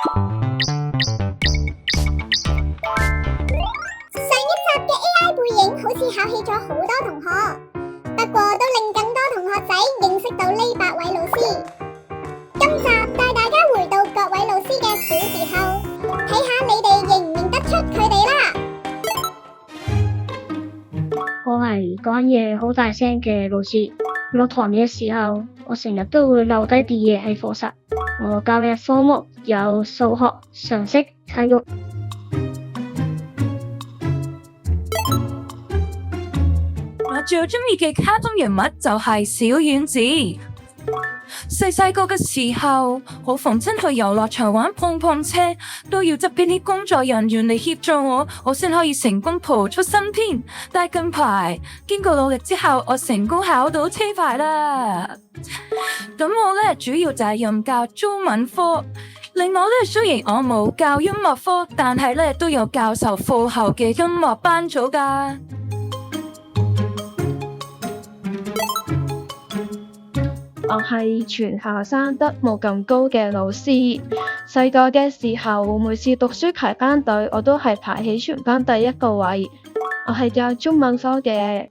上一集嘅 AI 背影好似考起咗好多同學，不過都令更多同學仔認識到呢8位老師。今集帶大家回到各位老師嘅小時候，睇下你哋認唔認得出佢哋啦。我係講嘢好大聲嘅老師，落堂嘅時候，我成日都會留低啲嘢喺課室。我教嘅科目有數學、常識、體育。我最中意嘅卡通人物就係小丸子。細個嘅時候，我逢親去遊樂場玩碰碰車，都要側邊啲工作人員嚟協助我先可以成功逃出生天。但係近排經過努力之後，我成功考到車牌啦。咁我咧主要就係任教中文科。另外咧，雖然我冇教音樂科，但係咧都有教授課後嘅音樂班組噶。我係全校生得冇咁高嘅老師。細個嘅時候，每次讀書排班隊，我都係排喺全班第一個位。我係教中文科嘅。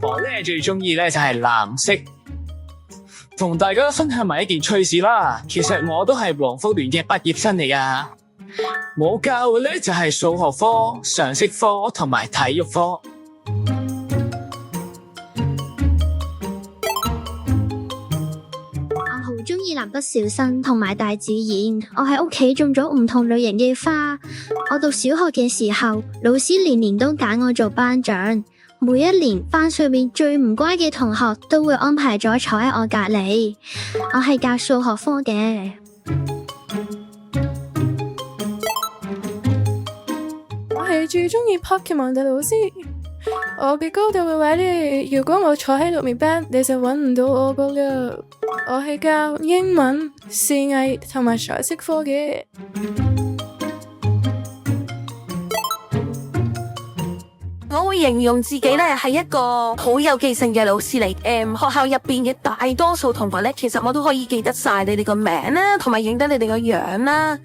我咧最中意咧就係藍色，同大家分享埋一件趣事啦。其實我都係黃福聯嘅畢業生嚟噶。我教嘅咧就係數學科、常識科同埋體育科。我好中意蠟筆小新同埋大自然，我喺屋企種咗唔同類型嘅花。我讀小學嘅時候，老師年年都揀我做班長，每一年班上面最唔乖嘅同學都會安排咗坐喺我隔籬。我係教數學科嘅。我係最中意 Pokemon 嘅老師。我嘅高度嘅位呢，如果我坐喺綠面班，你就揾唔到我噶啦。我係教英文、視藝同埋常識科嘅。我會形容自己咧係一個好有記性嘅老師嚟。學校入邊嘅大多數同學咧，其實我都可以記得晒你哋個名啦，同埋認得你哋個樣啦。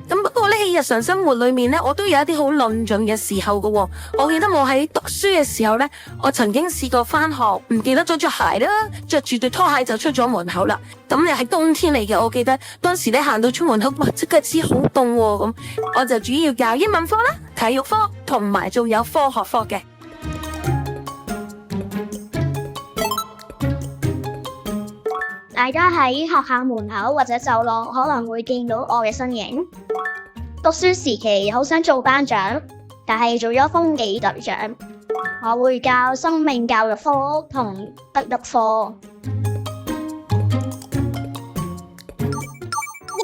咁不過咧喺日常生活裏面咧，我都有一啲好論盡嘅時候噶。我記得我喺讀書嘅時候咧，我曾經試過翻學唔記得咗着鞋啦，着住對拖鞋就出咗門口啦。咁你係冬天嚟嘅，我記得當時咧行到出門口，哇！即刻知好凍喎。咁我就主要教英文科啦、體育科同埋仲有科學科嘅。大家喺學校門口或者走廊可能會見到我嘅身影。讀書時期好想做班長，但係做咗風紀隊長。我會教生命教育科同德育科。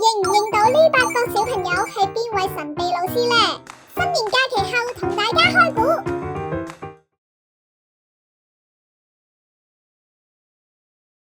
認唔認到呢8個小朋友係邊位神秘老師呢？新年假期後同大家